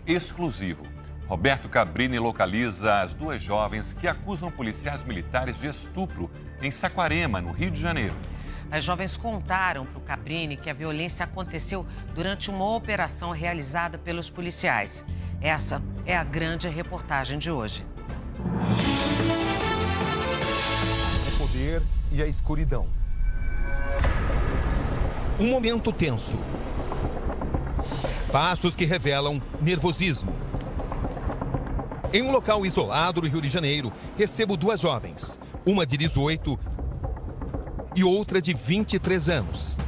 exclusivo. Roberto Cabrini localiza as duas jovens que acusam policiais militares de estupro em Saquarema, no Rio de Janeiro. As jovens contaram para o Cabrini que a violência aconteceu durante uma operação realizada pelos policiais. Essa é a grande reportagem de hoje. O poder e a escuridão. Um momento tenso. Passos que revelam nervosismo. Em um local isolado do Rio de Janeiro, recebo duas jovens. Uma de 18 e outra de 23 anos.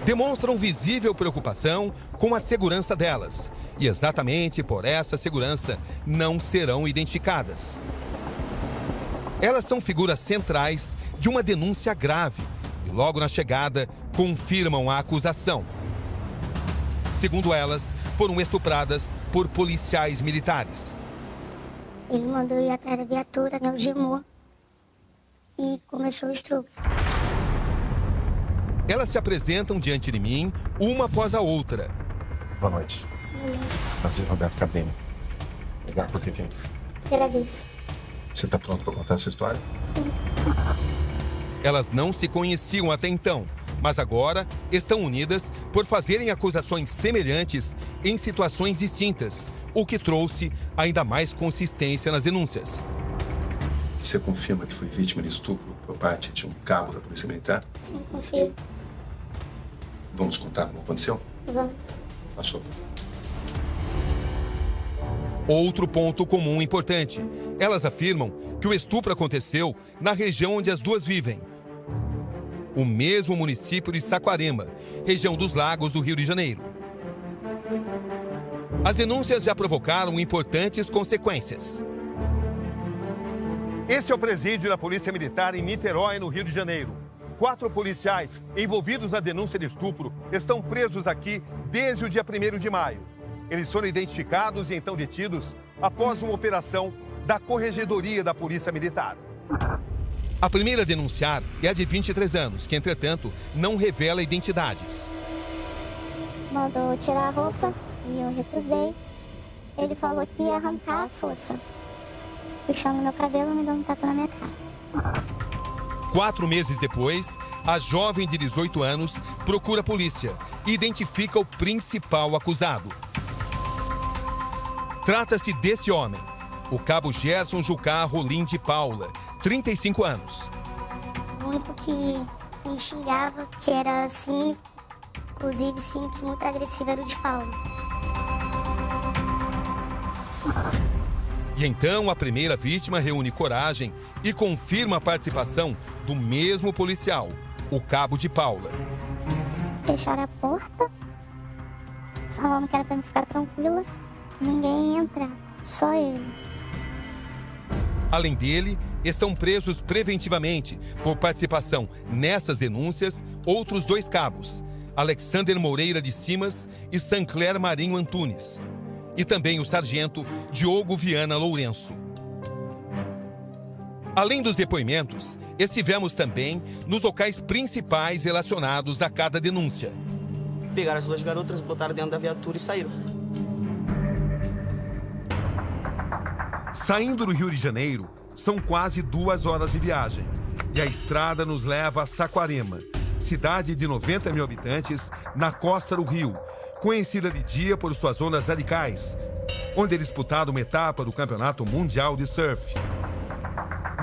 Demonstram visível preocupação com a segurança delas. E exatamente por essa segurança não serão identificadas. Elas são figuras centrais de uma denúncia grave e logo na chegada confirmam a acusação. Segundo elas, foram estupradas por policiais militares. Ele mandou ir atrás da viatura, né, algemou e começou o estupro. Elas se apresentam diante de mim, uma após a outra. Boa noite. Prazer, Roberto Cabrini. Obrigado por ter vindo. Agradeço. Você está pronto para contar a sua história? Sim. Elas não se conheciam até então, mas agora estão unidas por fazerem acusações semelhantes em situações distintas, o que trouxe ainda mais consistência nas denúncias. Você confirma que foi vítima de estupro por parte de um cabo da Polícia Militar? Sim, confio. Vamos contar como aconteceu? Vamos. A sua vida. Outro ponto comum importante. Elas afirmam que o estupro aconteceu na região onde as duas vivem. O mesmo município de Saquarema, região dos Lagos do Rio de Janeiro. As denúncias já provocaram importantes consequências. Esse é o presídio da Polícia Militar em Niterói, no Rio de Janeiro. 4 policiais envolvidos na denúncia de estupro estão presos aqui desde o dia 1º de maio. Eles foram identificados e então detidos após uma operação da Corregedoria da Polícia Militar. A primeira a denunciar é a de 23 anos, que, entretanto, não revela identidades. Mandou tirar a roupa e eu recusei. Ele falou que ia arrancar a força. Puxando meu cabelo e me dando um tapa na minha cara. 4 meses depois, a jovem de 18 anos procura a polícia e identifica o principal acusado. Trata-se desse homem, o cabo Gerson Jucá Rolim de Paula, 35 anos. O único que me xingava, que era cínico, inclusive cínico e muito agressivo, era o de Paulo. E então a primeira vítima reúne coragem e confirma a participação do mesmo policial, o cabo de Paula. Fecharam a porta, falando que era para me ficar tranquila. Ninguém entra, só ele. Além dele, estão presos preventivamente por participação nessas denúncias outros 2 cabos, Alexander Moreira de Simas e Sancler Marinho Antunes. E também o sargento Diogo Viana Lourenço. Além dos depoimentos, estivemos também nos locais principais relacionados a cada denúncia. Pegaram as 2 garotas, botaram dentro da viatura e saíram. Saindo do Rio de Janeiro, são quase 2 horas de viagem. E a estrada nos leva a Saquarema, cidade de 90 mil habitantes na costa do Rio, conhecida de dia por suas zonas radicais, onde é disputada uma etapa do Campeonato Mundial de Surf.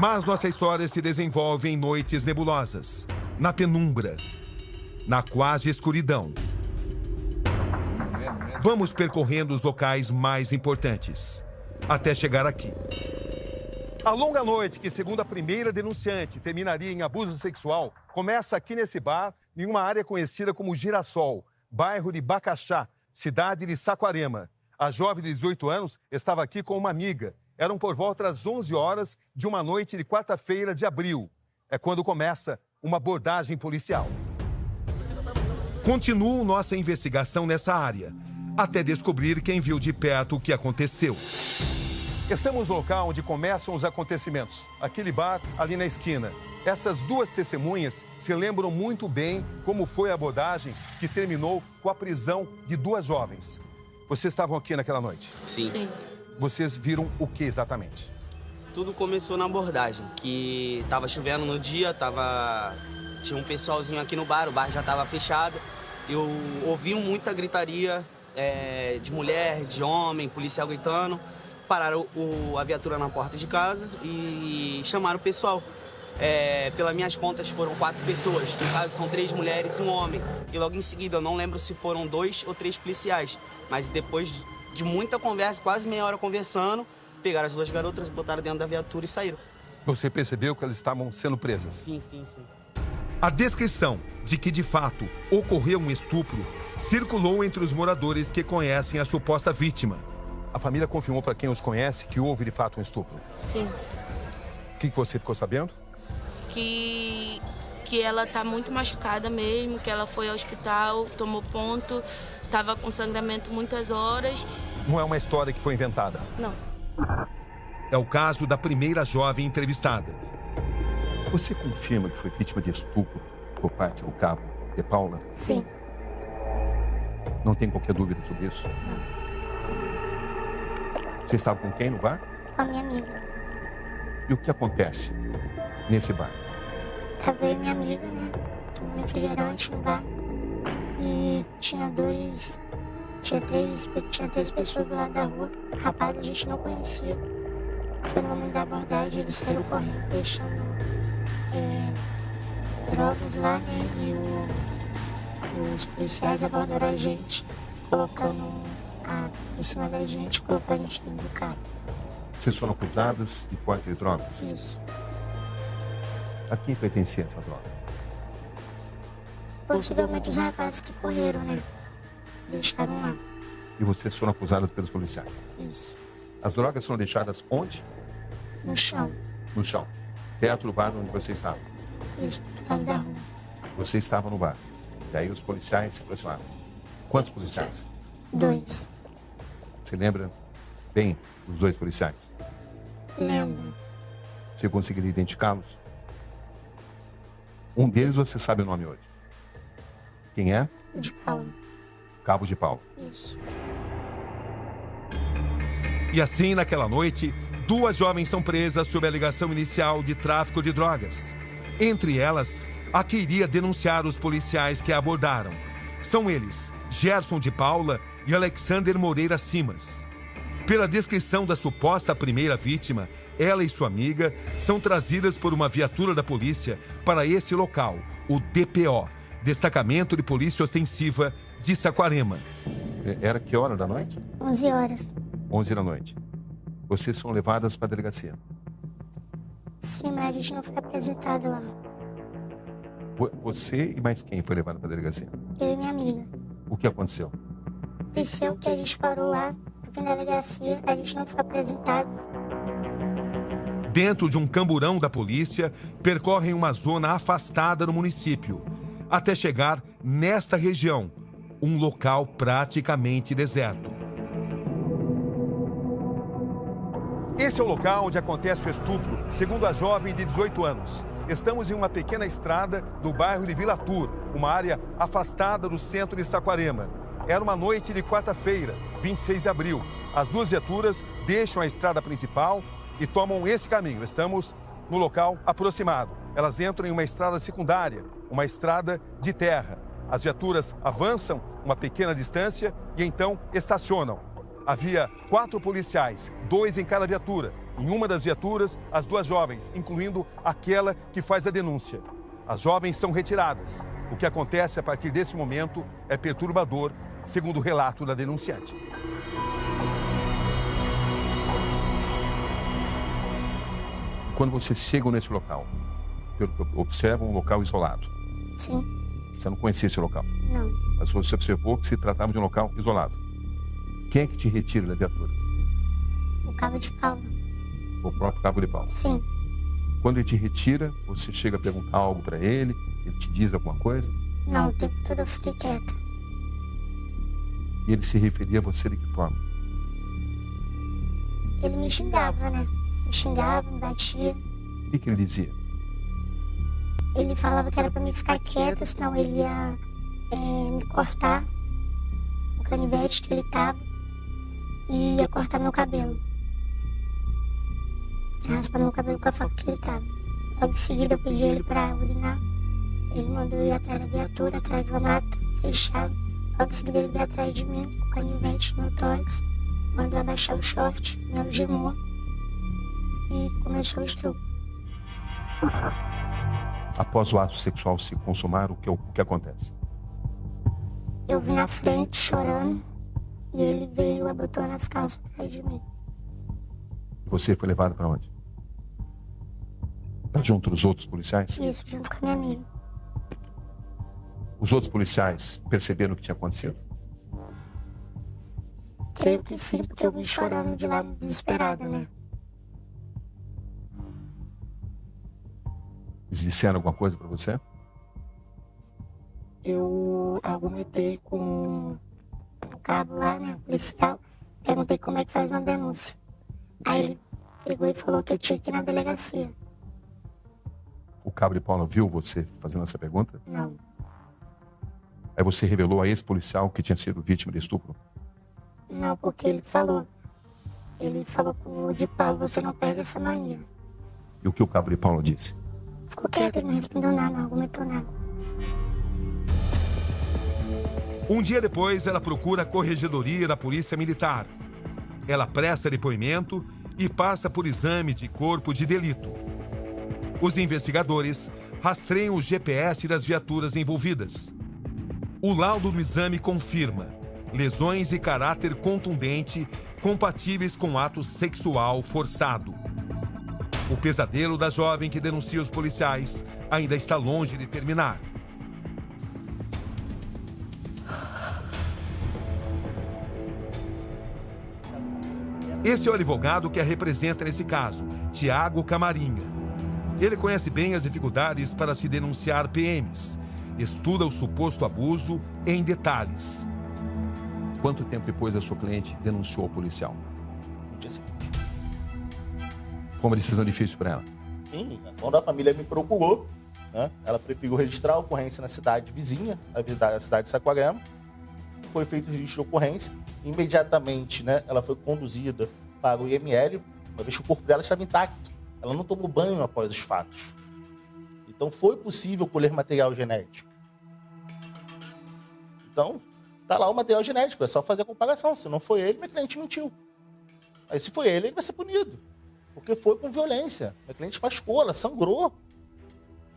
Mas nossa história se desenvolve em noites nebulosas, na penumbra, na quase escuridão. Vamos percorrendo os locais mais importantes, até chegar aqui. A longa noite, que segundo a primeira denunciante terminaria em abuso sexual, começa aqui nesse bar, em uma área conhecida como Girassol, bairro de Bacaxá, cidade de Saquarema. A jovem de 18 anos estava aqui com uma amiga. Eram por volta das 11 horas de uma noite de quarta-feira de abril. É quando começa uma abordagem policial. Continuo nossa investigação nessa área, até descobrir quem viu de perto o que aconteceu. Estamos no local onde começam os acontecimentos. Aquele bar ali na esquina. Essas 2 testemunhas se lembram muito bem como foi a abordagem que terminou com a prisão de 2 jovens. Vocês estavam aqui naquela noite? Sim. Sim. Vocês viram o que exatamente? Tudo começou na abordagem, que tava chovendo no dia, tinha um pessoalzinho aqui no bar, o bar já estava fechado. Eu ouvi muita gritaria de mulher, de homem, policial gritando. Pararam a viatura na porta de casa e chamaram o pessoal. Pelas minhas contas, foram 4 pessoas. No caso, são 3 mulheres e um homem. E logo em seguida, eu não lembro se foram 2 ou 3 policiais. Mas depois de muita conversa, quase meia hora conversando, pegaram as 2 garotas, botaram dentro da viatura e saíram. Você percebeu que elas estavam sendo presas? Sim. A descrição de que, de fato, ocorreu um estupro circulou entre os moradores que conhecem a suposta vítima. A família confirmou para quem os conhece que houve, de fato, um estupro. Sim. O que você ficou sabendo? Que ela tá muito machucada mesmo, que ela foi ao hospital, tomou ponto, tava com sangramento muitas horas. Não é uma história que foi inventada? Não. É o caso da primeira jovem entrevistada. Você confirma que foi vítima de estupro por parte do cabo de Paula? Sim. Não tem qualquer dúvida sobre isso? Não. Você estava com quem no bar? Com a minha amiga. E o que acontece nesse bar? Tava eu e minha amiga, né? Tomando refrigerante no bar. E tinha 3 pessoas do lado da rua. Rapaz, a gente não conhecia. Foi no momento da abordagem, eles saíram correndo, deixando drogas lá, né? E os policiais abordaram a gente, colocando em cima da gente, colocando a gente dentro do carro. Vocês foram acusadas de porte de drogas? Isso. A quem pertencia essa droga? Possivelmente os rapazes que correram, né? Deixaram lá. E vocês foram acusadas pelos policiais? Isso. As drogas foram deixadas onde? No chão. No chão. Perto do bar onde você estava? Isso, do lado da rua. Você estava no bar. E aí os policiais se aproximaram. Quantos policiais? 2. Você lembra bem dos 2 policiais? Lembro. Você conseguiria identificá-los? Um deles você sabe o nome hoje. Quem é? De Paula. Cabo de Paula. Isso. E assim, naquela noite, 2 jovens são presas sob a alegação inicial de tráfico de drogas. Entre elas, a que iria denunciar os policiais que a abordaram. São eles, Gerson de Paula e Alexander Moreira Simas. Pela descrição da suposta primeira vítima, ela e sua amiga são trazidas por uma viatura da polícia para esse local, o DPO, Destacamento de Polícia Ostensiva de Saquarema. Era que hora da noite? 11 horas. 11 da noite. Vocês são levadas para a delegacia? Sim, mas a gente não foi apresentado lá. Você e mais quem foi levado para a delegacia? Eu e minha amiga. O que aconteceu? Aconteceu que a gente parou lá, na delegacia, a gente não foi apresentado. Dentro de um camburão da polícia, percorrem uma zona afastada no município, até chegar nesta região, um local praticamente deserto. Esse é o local onde acontece o estupro, segundo a jovem de 18 anos. Estamos em uma pequena estrada do bairro de Vila Tur, uma área afastada do centro de Saquarema. Era uma noite de quarta-feira, 26 de abril. As 2 viaturas deixam a estrada principal e tomam esse caminho. Estamos no local aproximado. Elas entram em uma estrada secundária, uma estrada de terra. As viaturas avançam uma pequena distância e então estacionam. Havia 4 policiais, 2 em cada viatura. Em uma das viaturas, as 2 jovens, incluindo aquela que faz a denúncia. As jovens são retiradas. O que acontece a partir desse momento é perturbador, segundo o relato da denunciante. Quando vocês chegam nesse local, observam um local isolado. Sim. Você não conhecia esse local? Não. Mas você observou que se tratava de um local isolado. Quem é que te retira da viatura? O Cabo de Paula. O próprio Cabo de Paula. Sim. Quando ele te retira, você chega a perguntar algo para ele? Ele te diz alguma coisa? Não, o tempo todo eu fiquei quieta. E ele se referia a você de que forma? Ele me xingava, né? Me xingava, me batia. O que ele dizia? Ele falava que era pra mim ficar quieta, senão ele ia me cortar o canivete que ele tava. e ia cortar meu cabelo. Raspar meu cabelo com a faca que ele tava. Logo em seguida eu pedi ele pra urinar. Ele mandou eu ir atrás da viatura, atrás de uma mata, fechado. Logo em seguida ele veio atrás de mim, com canivete no tórax. Mandou abaixar o short, me algemou e começou o estupro. Após o ato sexual se consumar, o que acontece? Eu vi na frente chorando e ele veio abotoando as calças atrás de mim. Você foi levado para onde? Pra junto dos outros policiais? Isso, junto com a minha amiga. Os outros policiais perceberam o que tinha acontecido? Creio que sim, porque eu vi chorando de lá desesperada, né? Eles disseram alguma coisa para você? Eu argumentei com o cabo lá, né, policial. Perguntei como é que faz uma denúncia. Aí ele pegou e falou que eu tinha que ir na delegacia. O cabo de Paula viu você fazendo essa pergunta? Não. Aí você revelou a esse policial que tinha sido vítima de estupro? Não, porque ele falou com o de Paulo, você não perde essa mania. E o que o cabo de Paula disse? Ficou quieto, ele não respondeu nada, não argumentou nada. Um dia depois, ela procura a corregedoria da Polícia Militar. Ela presta depoimento e passa por exame de corpo de delito. Os investigadores rastreiam o GPS das viaturas envolvidas. O laudo do exame confirma lesões de caráter contundente compatíveis com ato sexual forçado. O pesadelo da jovem que denuncia os policiais ainda está longe de terminar. Esse é o advogado que a representa nesse caso, Tiago Camarinha. Ele conhece bem as dificuldades para se denunciar PMs. Estuda o suposto abuso em detalhes. Quanto tempo depois a sua cliente denunciou o policial? No dia seguinte. Foi uma decisão difícil para ela? Sim, quando a família me procurou, né, ela preferiu registrar a ocorrência na cidade vizinha, a cidade de Saquarema. Foi feito o registro de ocorrência. Imediatamente, né, ela foi conduzida para o IML, uma vez que o corpo dela estava intacto. Ela não tomou banho após os fatos. Então, foi possível colher material genético. Então, está lá o material genético, é só fazer a comparação. Se não foi ele, minha cliente mentiu. Aí, se foi ele vai ser punido. Porque foi com violência. Minha cliente machucou, ela sangrou.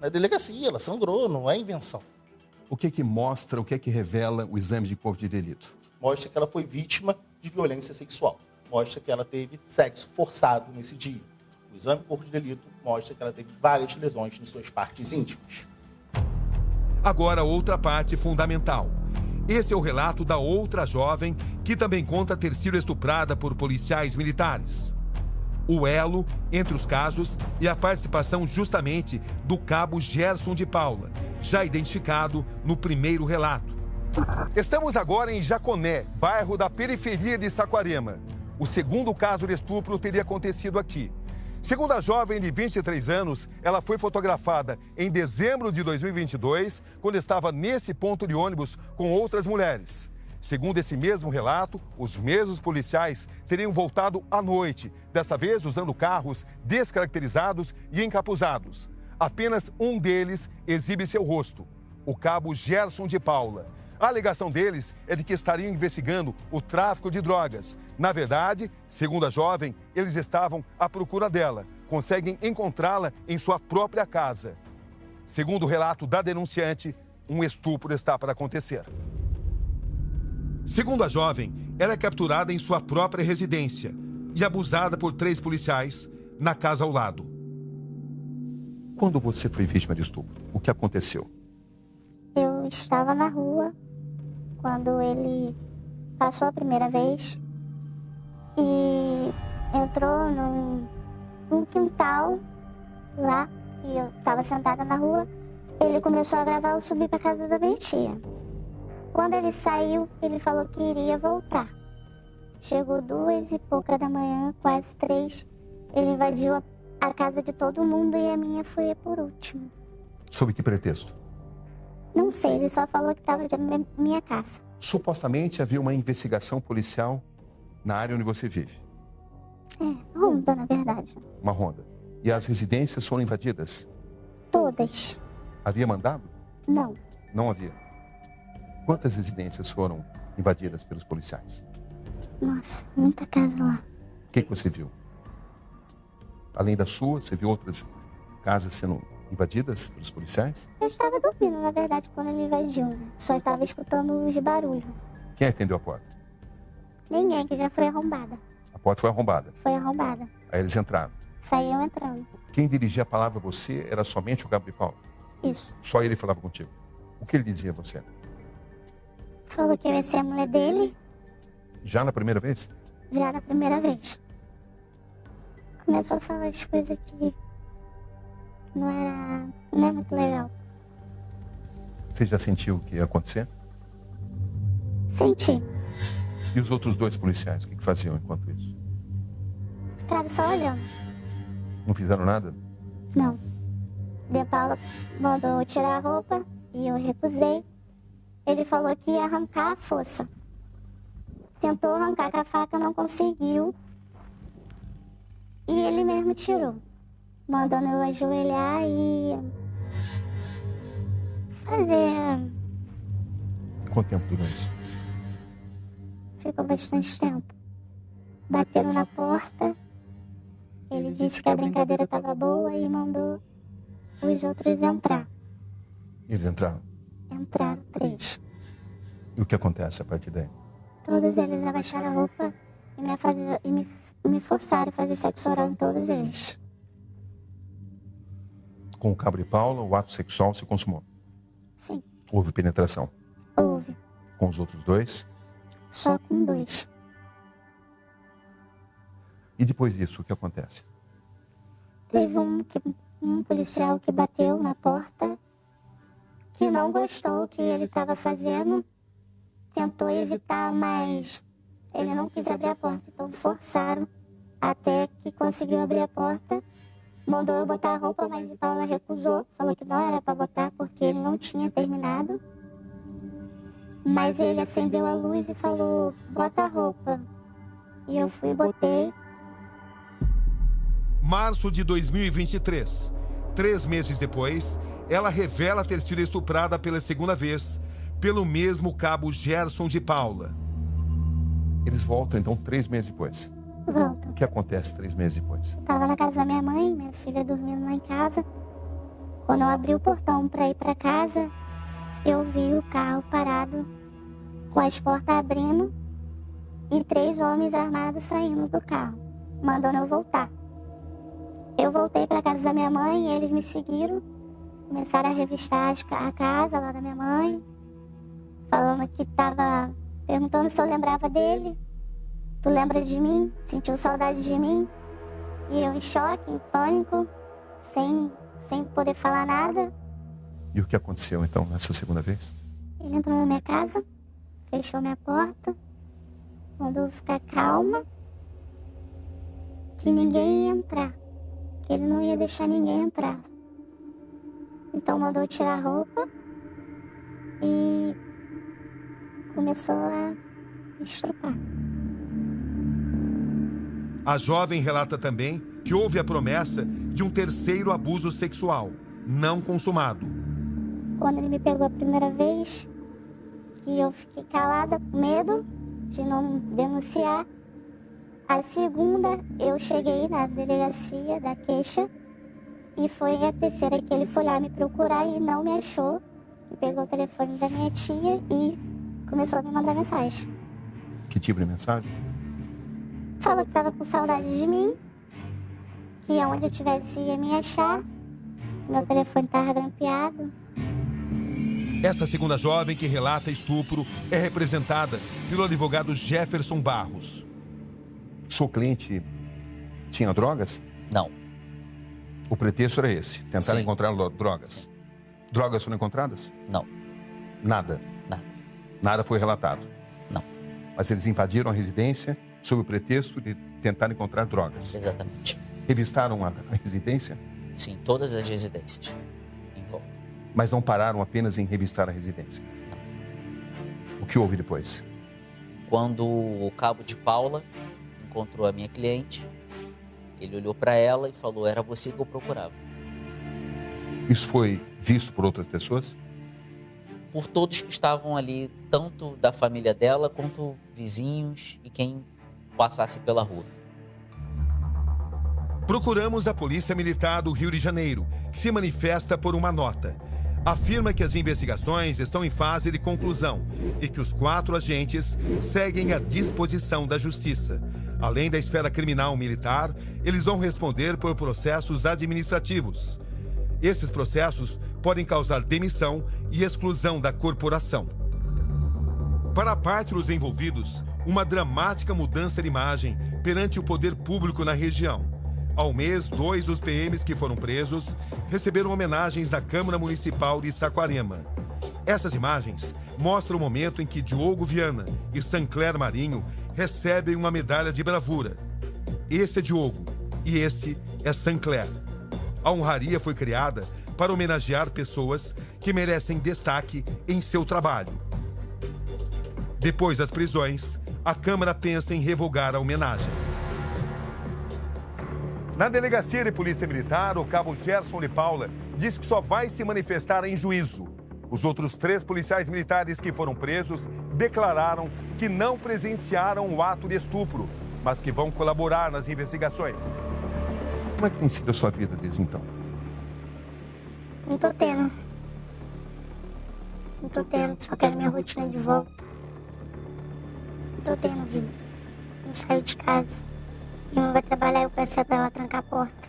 Na delegacia, ela sangrou, não é invenção. O que mostra, o que revela o exame de corpo de delito? Mostra que ela foi vítima de violência sexual. Mostra que ela teve sexo forçado nesse dia. O exame de corpo de delito mostra que ela teve várias lesões em suas partes íntimas. Agora, outra parte fundamental. Esse é o relato da outra jovem que também conta ter sido estuprada por policiais militares. O elo entre os casos e a participação justamente do cabo Gerson de Paula, já identificado no primeiro relato. Estamos agora em Jaconé, bairro da periferia de Saquarema. O segundo caso de estupro teria acontecido aqui. Segundo a jovem de 23 anos, ela foi fotografada em dezembro de 2022, quando estava nesse ponto de ônibus com outras mulheres. Segundo esse mesmo relato, os mesmos policiais teriam voltado à noite, dessa vez usando carros descaracterizados e encapuzados. Apenas um deles exibe seu rosto, o cabo Gerson de Paula. A alegação deles é de que estariam investigando o tráfico de drogas. Na verdade, segundo a jovem, eles estavam à procura dela. Conseguem encontrá-la em sua própria casa. Segundo o relato da denunciante, um estupro está para acontecer. Segundo a jovem, ela é capturada em sua própria residência e abusada por 3 policiais na casa ao lado. Quando você foi vítima de estupro, o que aconteceu? Eu estava na rua quando ele passou a primeira vez e entrou num quintal lá, e eu estava sentada na rua. Ele começou a gravar eu subir para casa da minha tia. Quando ele saiu, ele falou que iria voltar. Chegou 2 e pouca da manhã, quase 3. Ele invadiu a casa de todo mundo e a minha foi por último. Sob que pretexto? Não sei, ele só falou que estava de minha casa. Supostamente havia uma investigação policial Na área onde você vive? Ronda, na verdade. Uma ronda. E as residências foram invadidas? Todas. Havia mandado? Não. Não havia. Quantas residências foram invadidas pelos policiais? Nossa, muita casa lá. O que você viu? Além da sua, você viu outras casas sendo invadidas pelos policiais? Eu estava dormindo, na verdade, quando ele invadiu, né? Só estava escutando os barulhos. Quem atendeu a porta? Ninguém, que já foi arrombada. A porta foi arrombada. Foi arrombada. Aí eles entraram. Saíam entrando. Quem dirigia a palavra a você era somente o Gabriel Paulo? Isso. Só ele falava contigo? O que ele dizia a você? Falou que eu ia ser a mulher dele. Já na primeira vez? Já na primeira vez. Começou a falar as coisas que não é muito legal. Você já sentiu o que ia acontecer? Senti. E os outros dois policiais, o que faziam enquanto isso? Ficaram só olhando. Não fizeram nada? Não. De Paula mandou eu tirar a roupa e eu recusei. Ele falou que ia arrancar a força. Tentou arrancar com a faca, não conseguiu. E ele mesmo tirou. Mandando eu ajoelhar e fazer. Quanto tempo durou isso? Ficou bastante tempo. Bateram na porta. Ele disse que a brincadeira estava boa e mandou os outros entrar. Eles entraram? Entraram 3. E o que acontece a partir daí? Todos eles abaixaram a roupa e me forçaram a fazer sexo oral em todos eles. Com o Cabra e Paula, o ato sexual se consumou? Sim. Houve penetração? Houve. Com os outros dois? Só com 2. E depois disso, o que acontece? Teve um policial que bateu na porta, que não gostou do que ele estava fazendo, tentou evitar, mas ele não quis abrir a porta, então forçaram até que conseguiu abrir a porta. Mandou eu botar a roupa, mas a Paula recusou, falou que não era para botar porque ele não tinha terminado. Mas ele acendeu a luz e falou, bota a roupa. E eu fui e botei. Março de 2023. 3 meses depois, ela revela ter sido estuprada pela segunda vez pelo mesmo cabo Gerson de Paula. Eles voltam, então, 3 meses depois. Voltam. O que acontece 3 meses depois? Estava na casa da minha mãe, minha filha dormindo lá em casa. Quando eu abri o portão para ir para casa, eu vi o carro parado, com as portas abrindo e 3 homens armados saindo do carro, mandando eu voltar. Eu voltei para casa da minha mãe e eles me seguiram, começaram a revistar a casa lá da minha mãe, falando que estava perguntando se eu lembrava dele. Tu lembra de mim? Sentiu saudade de mim? E eu em choque, em pânico, sem poder falar nada. E o que aconteceu, então, nessa segunda vez? Ele entrou na minha casa, fechou minha porta, mandou eu ficar calma, que ninguém ia entrar, que ele não ia deixar ninguém entrar. Então mandou eu tirar a roupa e começou a estrupar. A jovem relata também que houve a promessa de um terceiro abuso sexual, não consumado. Quando ele me pegou a primeira vez, que eu fiquei calada, com medo de não denunciar. A segunda, eu cheguei na delegacia da queixa e foi a terceira que ele foi lá me procurar e não me achou. Ele pegou o telefone da minha tia e começou a me mandar mensagem. Que tipo de mensagem? Falou que estava com saudade de mim, que aonde eu estivesse ia me achar. Meu telefone estava grampeado. Esta segunda jovem que relata estupro é representada pelo advogado Jefferson Barros. Sua cliente tinha drogas? Não. O pretexto era esse, tentar Sim. encontrar drogas. Drogas foram encontradas? Não. Nada? Nada. Nada foi relatado? Não. Mas eles invadiram a residência sob o pretexto de tentar encontrar drogas? Exatamente. Revistaram a residência? Sim, todas as residências em volta. Mas não pararam apenas em revistar a residência? Não. O que houve depois? Quando o cabo de Paula encontrou a minha cliente, ele olhou para ela e falou: era você que eu procurava. Isso foi visto por outras pessoas? Por todos que estavam ali, tanto da família dela quanto vizinhos e quem passasse pela rua. Procuramos a Polícia Militar do Rio de Janeiro, que se manifesta por uma nota. Afirma que as investigações estão em fase de conclusão e que os 4 agentes seguem à disposição da Justiça. Além da esfera criminal militar, eles vão responder por processos administrativos. Esses processos podem causar demissão e exclusão da corporação. Para a parte dos envolvidos, uma dramática mudança de imagem perante o poder público na região. Ao mês, 2 dos PMs que foram presos receberam homenagens da Câmara Municipal de Saquarema. Essas imagens mostram o momento em que Diogo Viana e Sancler Marinho recebem uma medalha de bravura. Esse é Diogo e esse é Sancler. A honraria foi criada para homenagear pessoas que merecem destaque em seu trabalho. Depois das prisões, a Câmara pensa em revogar a homenagem. Na Delegacia de Polícia Militar, o cabo Gerson de Paula diz que só vai se manifestar em juízo. Os outros 3 policiais militares que foram presos declararam que não presenciaram o ato de estupro, mas que vão colaborar nas investigações. Como é que tem sido a sua vida desde então? Não tô tendo, só quero minha rotina de volta. Não tô tendo vida, não saio de casa. Minha mãe vai trabalhar, eu peço pra ela trancar a porta.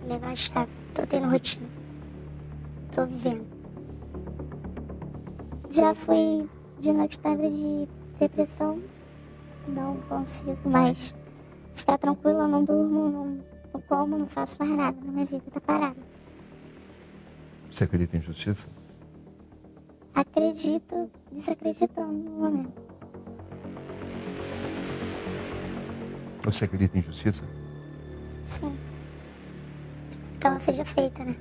Levar a chave. Tô tendo rotina. Tô vivendo. Já fui diagnosticada de depressão. Não consigo mais ficar tranquila, não durmo, não como, não faço mais nada. Minha vida tá parada. Você acredita em justiça? Acredito, desacreditando no momento. Você acredita em justiça? Sim. Que ela seja feita, né?